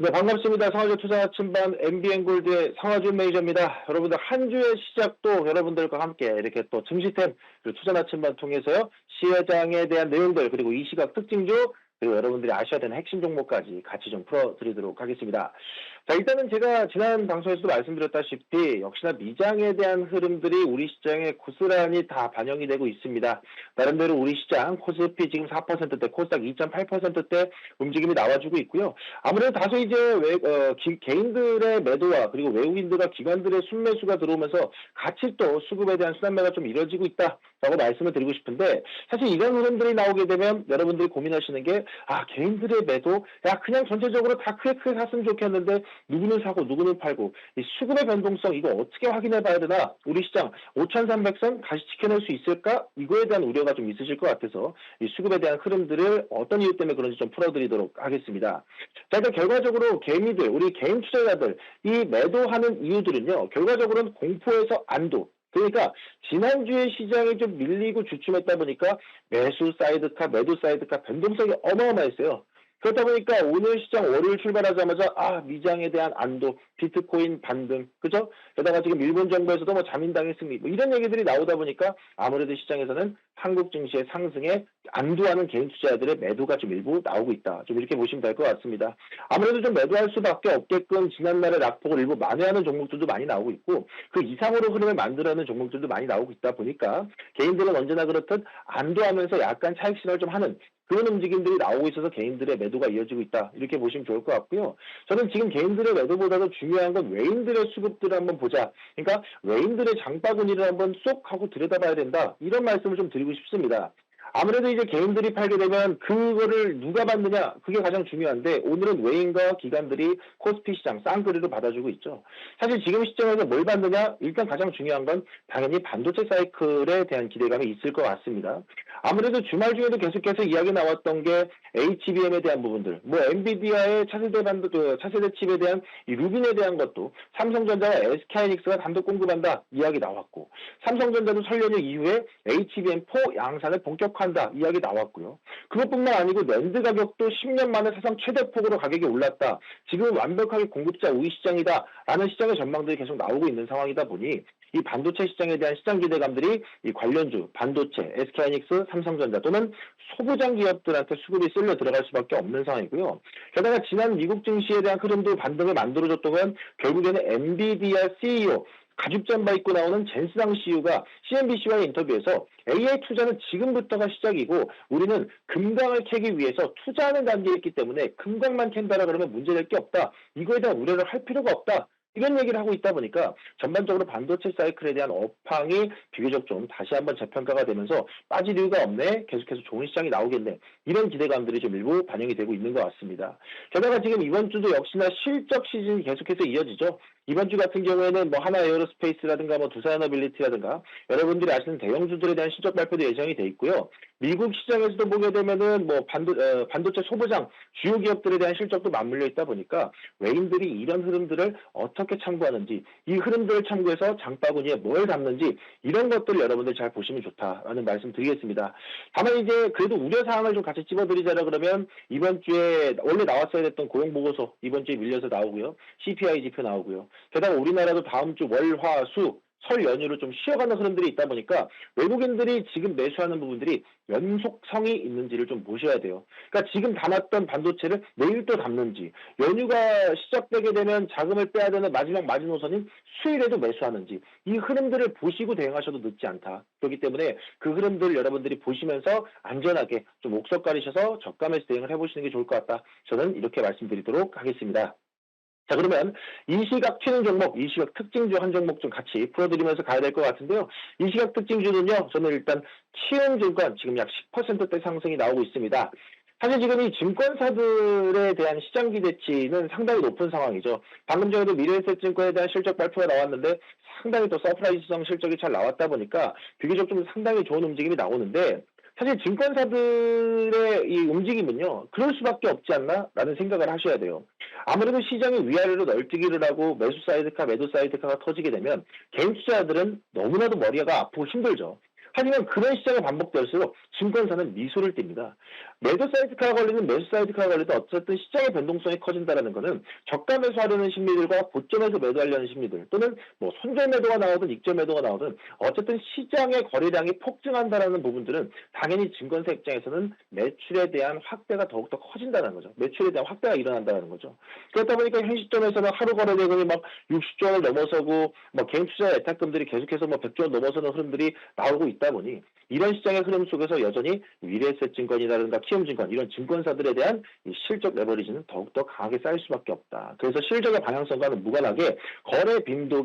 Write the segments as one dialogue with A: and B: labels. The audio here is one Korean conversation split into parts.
A: 네, 반갑습니다. 상하주 투자 아침반 MBN골드의 상하준 매니저입니다. 여러분들 한 주의 시작도 여러분들과 함께 이렇게 또 증시템 그리고 투자 아침반 통해서요. 시장에 대한 내용들 그리고 이 시각 특징주 그리고 여러분들이 아셔야 되는 핵심 종목까지 같이 좀 풀어드리도록 하겠습니다. 자, 일단은 제가 지난 방송에서도 말씀드렸다시피 역시나 미장에 대한 흐름들이 우리 시장에 고스란히 다 반영이 되고 있습니다. 나름대로 우리 시장 코스피 지금 4%대, 코스닥 2.8%대 움직임이 나와주고 있고요. 아무래도 다소 이제 개인들의 매도와 그리고 외국인들과 기관들의 순매수가 들어오면서 같이 또 수급에 대한 순환매가 좀 이뤄지고 있다라고 말씀을 드리고 싶은데 사실 이런 흐름들이 나오게 되면 여러분들이 고민하시는 게 개인들의 매도 야 그냥 전체적으로 다 크게 샀으면 좋겠는데 누구는 사고 누구는 팔고 이 수급의 변동성 이거 어떻게 확인해 봐야 되나 우리 시장 5,300선 다시 지켜낼 수 있을까 이거에 대한 우려가 좀 있으실 것 같아서 이 수급에 대한 흐름들을 어떤 이유 때문에 그런지 좀 풀어드리도록 하겠습니다. 자, 일단 결과적으로 개미들 우리 개인 투자자들 이 매도하는 이유들은요 결과적으로는 공포에서 안도 그러니까 지난주에 시장이 좀 밀리고 주춤했다 보니까 매수 사이드카, 매도 사이드카 변동성이 어마어마했어요. 그렇다 보니까 오늘 시장 월요일 출발하자마자 미장에 대한 안도, 비트코인 반등, 그죠? 게다가 지금 일본 정부에서도 뭐 자민당의 승리, 뭐 이런 얘기들이 나오다 보니까 아무래도 시장에서는 한국 증시의 상승에 안도하는 개인 투자자들의 매도가 좀 일부 나오고 있다. 좀 이렇게 보시면 될 것 같습니다. 아무래도 좀 매도할 수밖에 없게끔 지난날의 낙폭을 일부 만회하는 종목들도 많이 나오고 있고 그 이상으로 흐름을 만들어내는 종목들도 많이 나오고 있다 보니까 개인들은 언제나 그렇듯 안도하면서 약간 차익 실현을 좀 하는 그런 움직임들이 나오고 있어서 개인들의 매도가 이어지고 있다. 이렇게 보시면 좋을 것 같고요. 저는 지금 개인들의 매도보다도 중요한 건 외인들의 수급들을 한번 보자. 그러니까 외인들의 장바구니를 한번 쏙 하고 들여다봐야 된다. 이런 말씀을 좀 드리고 싶습니다. 아무래도 이제 개인들이 팔게 되면 그거를 누가 받느냐 그게 가장 중요한데 오늘은 외인과 기관들이 코스피 시장 쌍끌이로 받아주고 있죠. 사실 지금 시점에서 뭘 받느냐 일단 가장 중요한 건 당연히 반도체 사이클에 대한 기대감이 있을 것 같습니다. 아무래도 주말 중에도 계속해서 이야기 나왔던 게 HBM에 대한 부분들 뭐 엔비디아의 차세대 칩에 대한 이 루빈에 대한 것도 삼성전자와 SK하이닉스가 단독 공급한다 이야기 나왔고 삼성전자도 설 연휴 이후에 HBM4 양산을 본격화한다 이야기 나왔고요. 그것뿐만 아니고 낸드 가격도 10년 만에 사상 최대폭으로 가격이 올랐다. 지금 완벽하게 공급자 우위 시장이다 라는 시장의 전망들이 계속 나오고 있는 상황이다 보니 이 반도체 시장에 대한 시장 기대감들이 이 관련주, 반도체, SK하이닉스, 삼성전자 또는 소부장 기업들한테 수급이 쓸려 들어갈 수밖에 없는 상황이고요. 게다가 지난 미국 증시에 대한 흐름도 반등을 만들어줬던 건 결국에는 엔비디아 CEO 가죽 잠바 입고 나오는 젠스당 CEO가 CNBC와의 인터뷰에서 AI 투자는 지금부터가 시작이고 우리는 금강을 캐기 위해서 투자하는 단계에 있기 때문에 금강만 캔다라 그러면 문제될 게 없다. 이거에 대한 우려를 할 필요가 없다. 이런 얘기를 하고 있다 보니까 전반적으로 반도체 사이클에 대한 업황이 비교적 좀 다시 한번 재평가가 되면서 빠질 이유가 없네. 계속해서 좋은 시장이 나오겠네. 이런 기대감들이 좀 일부 반영이 되고 있는 것 같습니다. 게다가 지금 이번 주도 역시나 실적 시즌이 계속해서 이어지죠. 이번 주 같은 경우에는 뭐 하나 에어로스페이스라든가 뭐 두산에너빌리티라든가 여러분들이 아시는 대형주들에 대한 실적 발표도 예정이 돼 있고요. 미국 시장에서도 보게 되면은 뭐 반도체 소부장 주요 기업들에 대한 실적도 맞물려 있다 보니까 외인들이 이런 흐름들을 어떻게 참고하는지 이 흐름들을 참고해서 장바구니에 뭘 담는지 이런 것들을 여러분들 잘 보시면 좋다라는 말씀 드리겠습니다. 다만 이제 그래도 우려사항을 좀 같이 찝어드리자라 그러면 이번 주에 원래 나왔어야 됐던 고용보고서 이번 주에 밀려서 나오고요. CPI 지표 나오고요. 게다가 우리나라도 다음 주 월, 화, 수 설 연휴로 좀 쉬어가는 흐름들이 있다 보니까 외국인들이 지금 매수하는 부분들이 연속성이 있는지를 좀 보셔야 돼요. 그러니까 지금 담았던 반도체를 내일 또 담는지 연휴가 시작되게 되면 자금을 빼야 되는 마지막 마지노선인 수요일에도 매수하는지 이 흐름들을 보시고 대응하셔도 늦지 않다. 그렇기 때문에 그 흐름들을 여러분들이 보시면서 안전하게 좀 옥석 가리셔서 저감에서 대응을 해보시는 게 좋을 것 같다. 저는 이렇게 말씀드리도록 하겠습니다. 자, 그러면 이 시각 튀는 종목, 이 시각 특징주 한 종목 좀 같이 풀어드리면서 가야 될 것 같은데요. 이 시각 특징주는요, 저는 일단 키움증권 지금 약 10%대 상승이 나오고 있습니다. 사실 지금 이 증권사들에 대한 시장 기대치는 상당히 높은 상황이죠. 방금 전에도 미래에셋증권에 대한 실적 발표가 나왔는데 상당히 또 서프라이즈성 실적이 잘 나왔다 보니까 비교적 좀 상당히 좋은 움직임이 나오는데 사실 증권사들의 이 움직임은요, 그럴 수밖에 없지 않나라는 생각을 하셔야 돼요. 아무래도 시장이 위아래로 널뛰기를 하고 매수 사이드카, 매도 사이드카가 터지게 되면 개인 투자자들은 너무나도 머리가 아프고 힘들죠. 하지만 그런 시장이 반복될수록 증권사는 미소를 띱니다. 매도 사이드카가 걸리는 매수 사이드카가 걸리도 어쨌든 시장의 변동성이 커진다는 것은 저가 매수하려는 심리들과 고점에서 매도하려는 심리들 또는 뭐 손절 매도가 나오든 익절 매도가 나오든 어쨌든 시장의 거래량이 폭증한다는 부분들은 당연히 증권사 입장에서는 매출에 대한 확대가 더욱더 커진다는 거죠. 매출에 대한 확대가 일어난다는 거죠. 그렇다 보니까 현 시점에서는 하루 거래 대금이 막 60조 원을 넘어서고 뭐 개인 투자 예탁금들이 계속해서 뭐 100조 원 넘어서는 흐름들이 나오고 있다 보니 이런 시장의 흐름 속에서 여전히 미래에셋증권이라든가 키움증권 이런 증권사들에 대한 이 실적 레버리지는 더욱더 강하게 쌓일 수밖에 없다. 그래서 실적의 방향성과는 무관하게 거래 빈도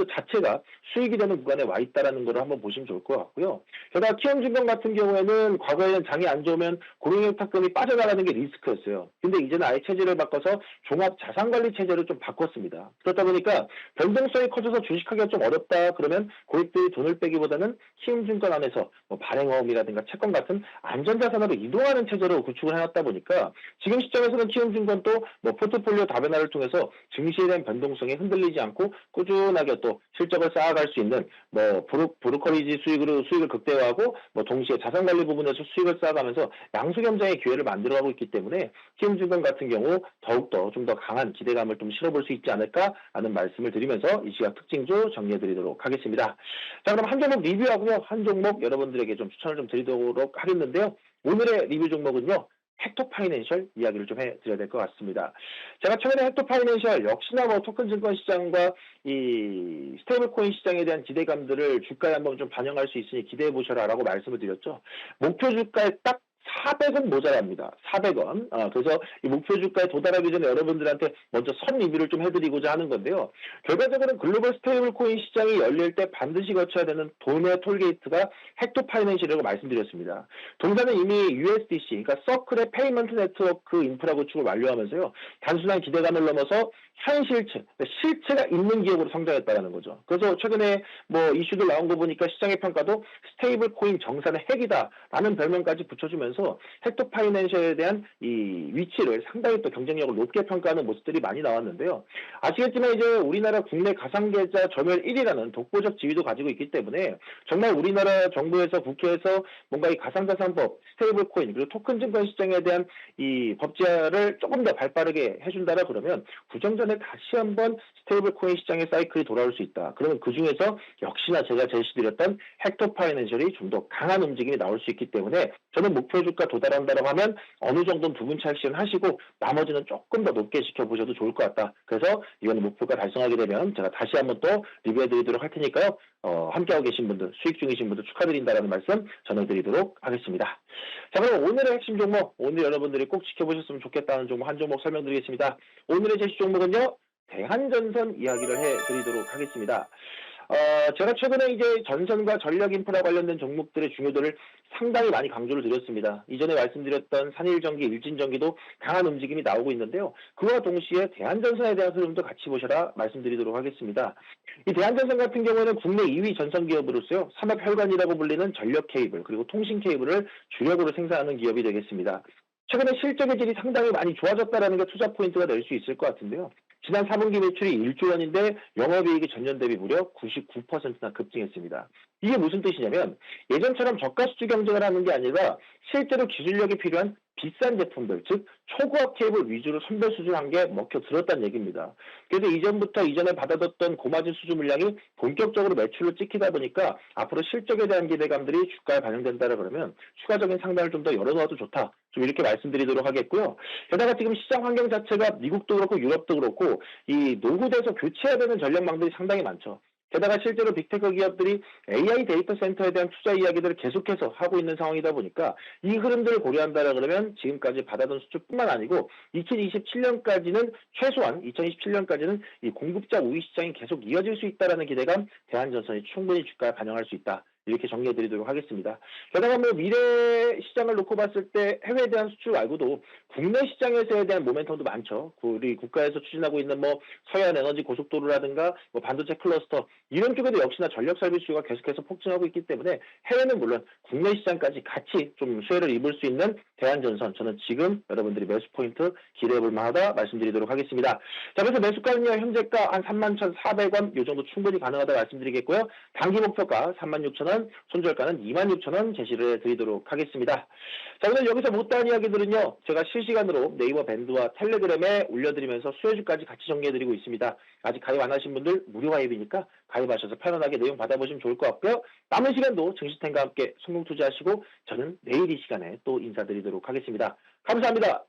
A: 자체가 수익이 되는 구간에 와 있다는 걸 한번 보시면 좋을 것 같고요. 게다가 키움증권 같은 경우에는 과거에는 장이 안 좋으면 고용예탁금이 빠져나가는 게 리스크였어요. 근데 이제는 아예 체제를 바꿔서 종합 자산관리 체제를 좀 바꿨습니다. 그렇다 보니까 변동성이 커져서 주식하기가 좀 어렵다 그러면 고객들이 돈을 빼기보다는 키움증권 안에서 뭐 발행어음이라든가 채권 같은 안전자산으로 이동하는 체제로 구축을 해놨다 보니까 지금 시점에서는 키움증권도 뭐 포트폴리오 다변화를 통해서 증시에 대한 변동성이 흔들리지 않고 꾸준하게 또 실적을 쌓아갈 수 있는 뭐 브로커리지 수익을 극대화하고 뭐 동시에 자산관리 부분에서 수익을 쌓아가면서 양수겸장의 기회를 만들어가고 있기 때문에 키움증권 같은 경우 더욱더 좀 더 강한 기대감을 좀 실어볼 수 있지 않을까 하는 말씀을 드리면서 이 시각 특징주 정리해드리도록 하겠습니다. 자, 그럼 한 종목 리뷰하고요. 한 종목 여러분들에게 좀 추천을 좀 드리도록 하겠는데요. 오늘의 리뷰 종목은요. 헥토파이낸셜 이야기를 좀 해드려야 될 것 같습니다. 제가 최근에 헥토파이낸셜 역시나 뭐 토큰 증권 시장과 이 스테이블코인 시장에 대한 기대감들을 주가에 한번 좀 반영할 수 있으니 기대해 보셔라라고 말씀을 드렸죠. 목표 주가에 딱 400원 모자랍니다. 400원. 그래서 이 목표 주가에 도달하기 전에 여러분들한테 먼저 선 리뷰를 좀 해드리고자 하는 건데요. 결과적으로는 글로벌 스테이블 코인 시장이 열릴 때 반드시 거쳐야 되는 돈의 톨게이트가 헥토파이낸셜이라고 말씀드렸습니다. 동사는 이미 USDC, 그러니까 서클의 페이먼트 네트워크 인프라 구축을 완료하면서요. 단순한 기대감을 넘어서 현실체, 실체가 있는 기업으로 성장했다는 거죠. 그래서 최근에 뭐 이슈들 나온 거 보니까 시장의 평가도 스테이블 코인 정산의 핵이다라는 별명까지 붙여주면서 헥토파이낸셜에 대한 이 위치를 상당히 또 경쟁력을 높게 평가하는 모습들이 많이 나왔는데요. 아시겠지만 이제 우리나라 국내 가상계좌 점유율 1위라는 독보적 지위도 가지고 있기 때문에 정말 우리나라 정부에서 국회에서 뭔가 이 가상자산법, 스테이블 코인 그리고 토큰 증권 시장에 대한 이 법제화를 조금 더 발빠르게 해준다라 그러면 구정전에 다시 한번 스테이블 코인 시장의 사이클이 돌아올 수 있다. 그러면 그 중에서 역시나 제가 제시드렸던 헥토파이낸셜이 좀 더 강한 움직임이 나올 수 있기 때문에 저는 목표 주가 도달한다고 하면 어느 정도는 부분 차익실현 하시고 나머지는 조금 더 높게 지켜보셔도 좋을 것 같다. 그래서 이번 목표가 달성하게 되면 제가 다시 한번 또 리뷰해드리도록 할 테니까요. 함께하고 계신 분들, 수익 중이신 분들 축하드린다는 말씀 전해드리도록 하겠습니다. 자, 그럼 오늘의 핵심 종목, 오늘 여러분들이 꼭 지켜보셨으면 좋겠다는 종목 한 종목 설명드리겠습니다. 오늘의 제시 종목은요. 대한전선 이야기를 해드리도록 하겠습니다. 제가 최근에 이제 전선과 전력 인프라 관련된 종목들의 중요도를 상당히 많이 강조를 드렸습니다. 이전에 말씀드렸던 산일전기, 일진전기도 강한 움직임이 나오고 있는데요. 그와 동시에 대한전선에 대한 흐름도 같이 보셔라 말씀드리도록 하겠습니다. 이 대한전선 같은 경우에는 국내 2위 전선 기업으로서요. 산업혈관이라고 불리는 전력 케이블 그리고 통신 케이블을 주력으로 생산하는 기업이 되겠습니다. 최근에 실적의 질이 상당히 많이 좋아졌다는 게 투자 포인트가 될 수 있을 것 같은데요. 지난 4분기 매출이 1조 원인데 영업이익이 전년 대비 무려 99%나 급증했습니다. 이게 무슨 뜻이냐면 예전처럼 저가 수주 경쟁을 하는 게 아니라 실제로 기술력이 필요한 비싼 제품들, 즉 초고압 케이블 위주로 선별 수주한 게 먹혀들었다는 얘기입니다. 그래서 이전에 받아뒀던 고마진 수주 물량이 본격적으로 매출로 찍히다 보니까 앞으로 실적에 대한 기대감들이 주가에 반영된다 그러면 추가적인 상단을 좀 더 열어놓아도 좋다. 좀 이렇게 말씀드리도록 하겠고요. 게다가 지금 시장 환경 자체가 미국도 그렇고 유럽도 그렇고 이 노후돼서 교체해야 되는 전력망들이 상당히 많죠. 게다가 실제로 빅테크 기업들이 AI 데이터 센터에 대한 투자 이야기들을 계속해서 하고 있는 상황이다 보니까 이 흐름들을 고려한다 그러면 지금까지 받아둔 수주뿐만 아니고 2027년까지는 최소한 2027년까지는 이 공급자 우위 시장이 계속 이어질 수 있다는 기대감 대한전선이 충분히 주가에 반영할 수 있다. 이렇게 정리해드리도록 하겠습니다. 게다가 뭐 미래 시장을 놓고 봤을 때 해외에 대한 수출 말고도 국내 시장에서에 대한 모멘텀도 많죠. 우리 국가에서 추진하고 있는 뭐 서해안 에너지 고속도로라든가 뭐 반도체 클러스터 이런 쪽에도 역시나 전력 설비 수요가 계속해서 폭증하고 있기 때문에 해외는 물론 국내 시장까지 같이 좀 수혜를 입을 수 있는 대한전선 저는 지금 여러분들이 매수 포인트 기대해볼 만하다 말씀드리도록 하겠습니다. 자, 그래서 매수가는요 현재가 한 31,400원 이 정도 충분히 가능하다 말씀드리겠고요. 단기 목표가 36,000원 3,000원, 손절가는 26,000원 제시를 해드리도록 하겠습니다. 자, 오늘 여기서 못다한 이야기들은요, 제가 실시간으로 네이버 밴드와 텔레그램에 올려드리면서 수혜주까지 같이 정리해드리고 있습니다. 아직 가입 안 하신 분들 무료 가입이니까 가입하셔서 편안하게 내용 받아보시면 좋을 것 같고요. 남은 시간도 증시템과 함께 성공 투자하시고 저는 내일 이 시간에 또 인사드리도록 하겠습니다. 감사합니다.